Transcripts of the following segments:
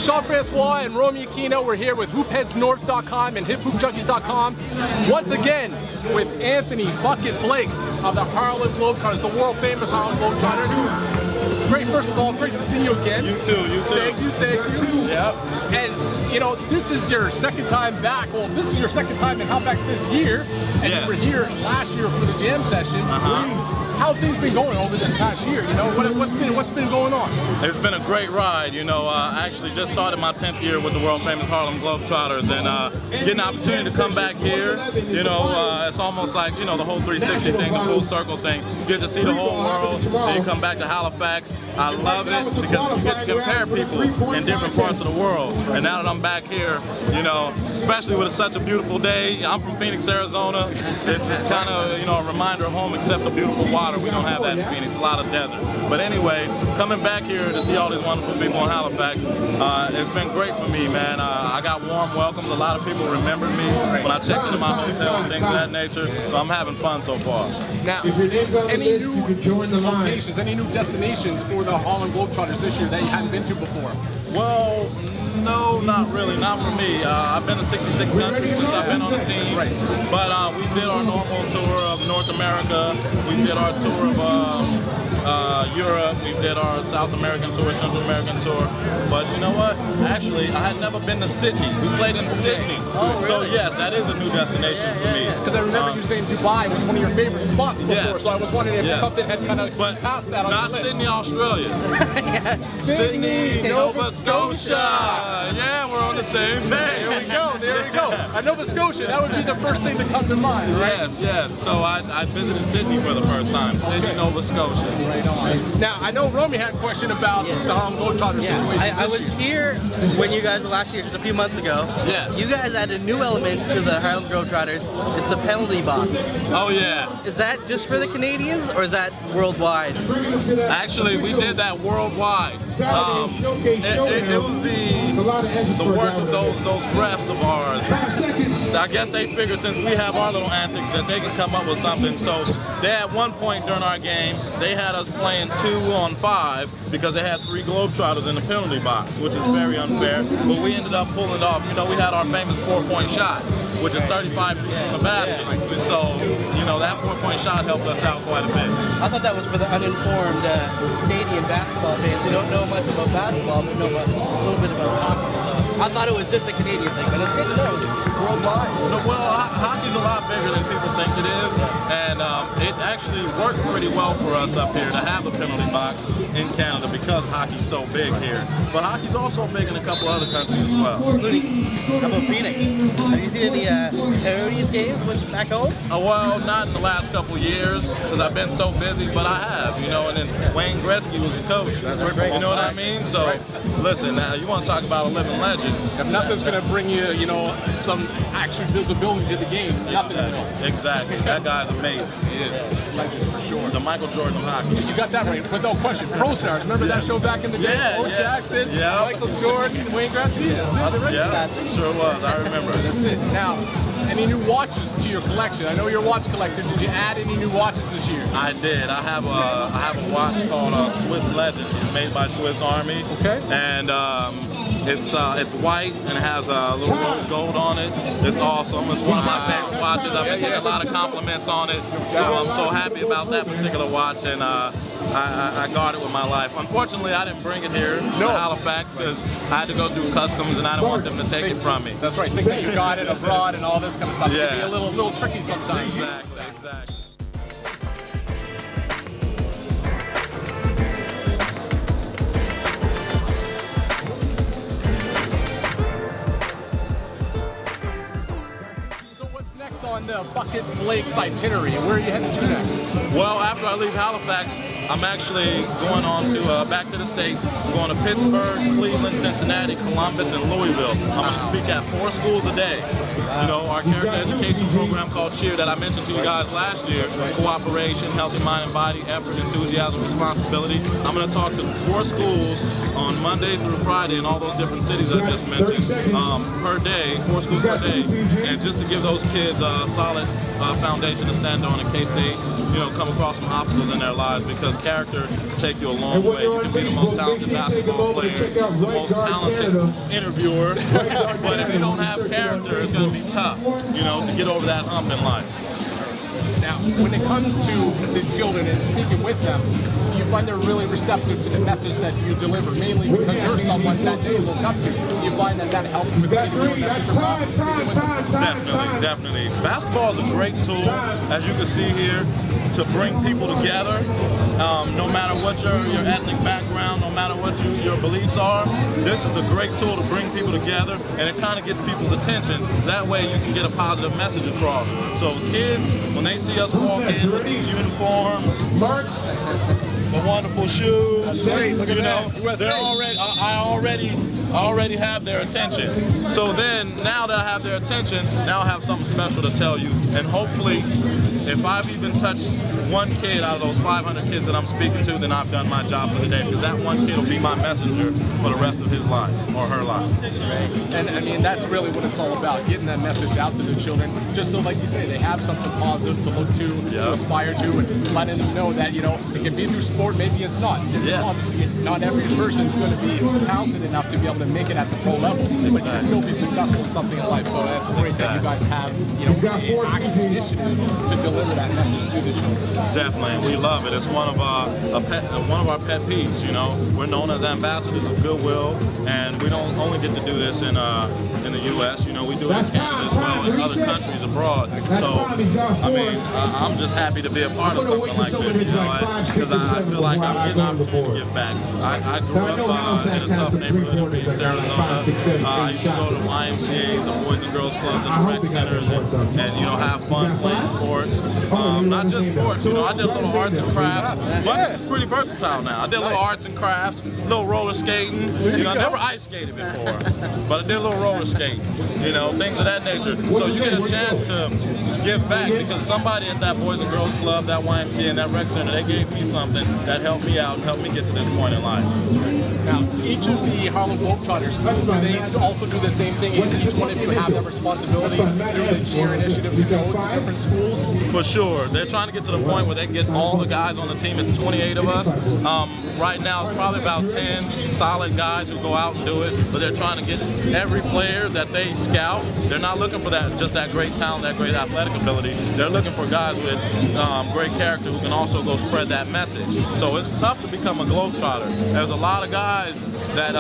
Sean Francois and Romy Aquino. We're here with hoopheadsnorth.com and hiphoopjunkies.com. Once again with Anthony Bucket Blakes of the Harlem Globetrotters, the world famous Harlem Globetrotters. Great, first of all, great to see you again. You too. Thank you. Yep. And you know, this is your second time back. Well, this is your second time in Halifax this year. And yes. You were here last year for the jam session. How have things been going over this past year? You know, what's been going on? It's been a great ride. You know, I actually just started my 10th year with the world famous Harlem Globetrotters, and getting an opportunity to come back here, you know, it's almost like, you know, the whole 360 thing, the full circle thing. You get to see the whole world, and you come back to Halifax. I love it because you get to compare people in different parts of the world. And now that I'm back here, you know, especially with such a beautiful day, I'm from Phoenix, Arizona. It's kind of, you know, a reminder of home except the beautiful water. We don't have that in Phoenix, a lot of desert. But anyway, coming back here to see all these wonderful people in Halifax, it's been great for me, man. I got warm welcomes. A lot of people remembered me when I checked into my hotel and things of that nature. So I'm having fun so far. Now, any new locations, any new destinations for the Harlem Globetrotters this year that you hadn't been to before? Well, no, not really, not for me. I've been to 66 countries since I've been on the team. But we did our normal tour of North America. We did our tour of Europe. We did our South American tour, Central American tour. But you know what? Actually, I had never been to Sydney. We played in Sydney. Oh, really? So yes, that is a new destination for me. Because I remember you saying Dubai was one of your favorite spots before. Yes. So I was wondering if something had kind of passed that on not your list. Sydney, Australia. Sydney, Nova Scotia. Yeah, we're on the same page. There we go. Nova Scotia, that would be the first thing that comes to mind, right? Yes. So I visited Sydney for the first time. Sydney, Nova Scotia. Right on. Now, I know Romy had a question about the Harlem Globetrotters situation. I was here when you guys were last year, just a few months ago. Yes. You guys added a new element to the Harlem Globetrotters. It's the penalty box. Oh, yeah. Is that just for the Canadians, or is that worldwide? Actually, we did that worldwide. It was the work of those refs of ours. I guess they figured since we have our little antics that they can come up with something. So they at one point during our game, they had us playing 2-on-5 because they had 3 Globetrotters in the penalty box, which is very unfair. But we ended up pulling it off. You know, we had our famous 4-point shot, which is 35 feet from the basket. So, you know, that 4-point shot helped us out quite a bit. I thought that was for the uninformed Canadian basketball fans who don't know much about basketball, but know a little bit about hockey. So I thought it was just a Canadian thing, but it's good to know. It's worldwide. So, well, hockey's a lot bigger than people think it is, and it actually worked pretty well for us up here to have a penalty box in Canada because hockey's so big here. But hockey's also big in a couple other countries as well. Including, how about Phoenix? Have you seen any Coyotes games back home? Well, not in the last couple years because I've been so busy, but I have, you know, and then Wayne Gretzky was the coach. You know what I mean? So, listen, now you want to talk about a living legend. If nothing's going to bring you, you know, some actual visibility to the game, nothing will. Exactly. That guy's amazing. He is. Legend for sure. The Michael Jordan of hockey. You got that right, without question. Pro Stars, remember that show back in the day? Bo Jackson, Michael Jordan, Wayne Gretzky. That's it, right? Yeah, sure was. I remember. That's it. Now, any new watches to your collection? I know you're a watch collector. Did you add any new watches this year? I did. I have a watch called Swiss Legend. It's made by Swiss Army. Okay. And it's white and it has a little rose gold on it. It's awesome. It's one of my favorite watches. I've been getting a lot of compliments on it, so I'm so happy about that particular watch, and I guard it with my life. Unfortunately, I didn't bring it here to Halifax because I had to go through customs and I didn't want them to take it from me. That's right. Think that you got it abroad and all this kind of stuff. Yeah. It can be a little tricky sometimes. Exactly. On the Bucket Blake's itinerary, where are you headed to next? Well, after I leave Halifax, I'm actually going on to back to the States. I'm going to Pittsburgh, Cleveland, Cincinnati, Columbus, and Louisville. I'm going to speak at 4 schools a day. You know, our character education program called CHEER that I mentioned to you guys last year, cooperation, healthy mind and body, effort, enthusiasm, responsibility. I'm going to talk to 4 schools on Monday through Friday in all those different cities I just mentioned per day, 4 schools per day, and just to give those kids a solid foundation to stand on in case they come across some obstacles in their lives, because character take you a long way. You can be the most talented basketball player, the most talented interviewer, but if you don't have character, it's going to be tough, to get over that hump in life. Now, when it comes to the children and speaking with them, you find they're really receptive to the message that you deliver, mainly because you're someone that they look up to. You find that helps with getting your message across. Definitely. Basketball is a great tool, as you can see here, to bring people together. No matter what your ethnic background, no matter what your beliefs are, this is a great tool to bring people together, and it kind of gets people's attention. That way you can get a positive message across. So kids, when they see us walk in with these uniforms, the wonderful shoes, they're I already have their attention. So then, now that I have their attention, now I have something special to tell you. And hopefully, if I've even touched one kid out of those 500 kids that I'm speaking to, then I've done my job for the day, because that one kid will be my messenger for the rest of his life, or her life. And I mean, that's really what it's all about, getting that message out to the children, just so, like you say, they have something positive to look to aspire to, and letting them know that, it can be through sport, maybe it's not. It's obviously, not every person's going to be talented enough to be able to make it at the pro level, but you can still be successful in something in life. So that's great that you guys have, an active initiative to deliver that message to the children. Definitely, we love it. It's one of our pet peeves. We're known as ambassadors of goodwill, and we don't only get to do this in the U.S. We do it in Canada as well, and other countries abroad. So, I mean, I'm just happy to be a part of something like this, because I feel like I'm getting an opportunity to give back. I grew up in a tough neighborhood in Phoenix, Arizona. I used to go to YMCA's, the Boys and Girls Clubs, and the rec centers, and have fun playing sports. Not just sports, I did a little arts and crafts. But it's pretty versatile now. I did a little arts and crafts, a little roller skating. I never ice skated before, but I did a little roller skating. Things of that nature. So you get a chance to give back, because somebody at that Boys and Girls Club, that YMCA, and that rec center, they gave me something that helped me out and helped me get to this point in life. Now, each of the Harlem Globetrotters, do they also do the same thing? Each one of you have that responsibility through the cheer initiative to go to different schools? For sure. They're trying to get to the point where they can get all the guys on the team. It's 28 of us. Right now, it's probably about 10 solid guys who go out and do it, but they're trying to get every player that they scout. They're not looking for just that great talent, that great athletic ability. They're looking for guys with great character who can also go spread that message. So it's tough to become a Globetrotter. There's a lot of guys that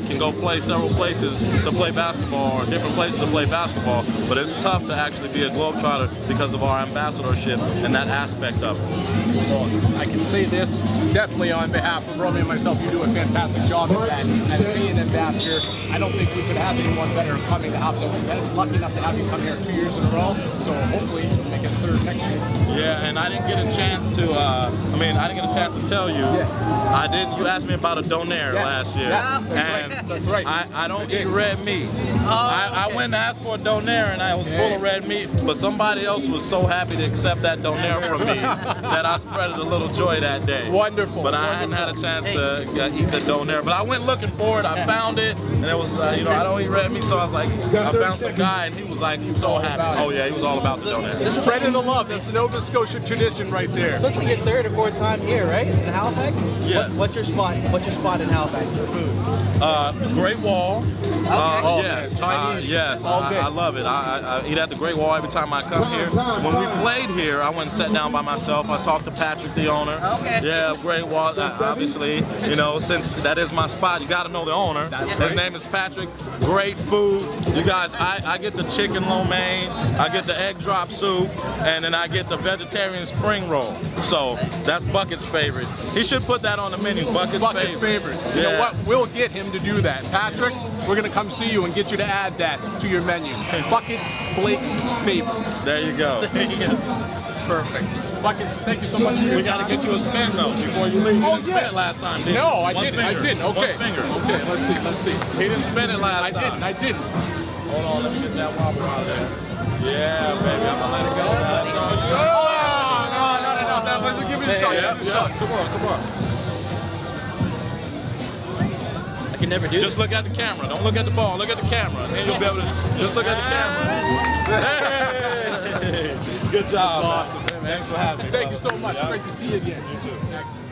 can go play several places to play basketball, or different places to play basketball, but it's tough to actually be a Globetrotter because of our ambassadorship and that aspect of it. Well, I can say this, definitely on behalf of Romy and myself, you do a fantastic job at that. And being an ambassador, I don't think we could have anyone better coming to have them. I'm lucky enough to have you come here 2 years in a row, so hopefully you can make it third next year. Yeah, and I didn't get a chance to, tell you. Yeah. You asked me about a donaire last year. Yes, that's right. I don't eat red meat. I went and asked for a donaire, and I was full of red meat, but somebody else was so happy to accept that donaire from me that I spread a little joy that day. Wonderful. But I hadn't had a chance to eat the donaire. But I went looking for it. I found it, and it was, I don't eat red meat, so I was like, I found some guy, and he was like, he was so happy. Oh yeah, he was all about the donaire. Spreading the love. That's the Nova Scotia tradition right there. So it's like your third or fourth time here, right? In Halifax? Yes. What's your spot? What's your spot in Halifax for food? Great Wall. Yes, Chinese. Yes, I love it. I eat at the Great Wall every time I come here. When we played here, I went and sat down by myself. I talked to Patrick, the owner. Okay. Yeah, Great Wall. Obviously, since that is my spot, you got to know the owner. His name is Patrick. Great food. You guys, I get the chicken lo mein, I get the egg drop soup, and then I get the vegetarian spring roll. So that's Bucket's favorite. He should put that on the menu. Bucket's favorite. You know what? We'll get him to do that. Patrick, we're going to come see you and get you to add that to your menu. Bucket Blake's favorite. There you go. Perfect. Buckets, thank you so much for your We got to get you a spin though before you leave. You didn't spin it last time, did you? No, I didn't. Okay. One finger. Okay, let's see. He didn't spin it last time. I didn't. Hold on, let me get that wobble out of there. Yeah, baby, I'm gonna let it go. No. Give me a shot. Yeah. Come on. I can never do Just look at the camera. Don't look at the ball. Look at the camera. And then you'll be able to just look at the camera. Hey! Good job. That's awesome, man. Thanks for having me. Thank you so brother. much. Yeah. Great to see you again. You too. Thanks.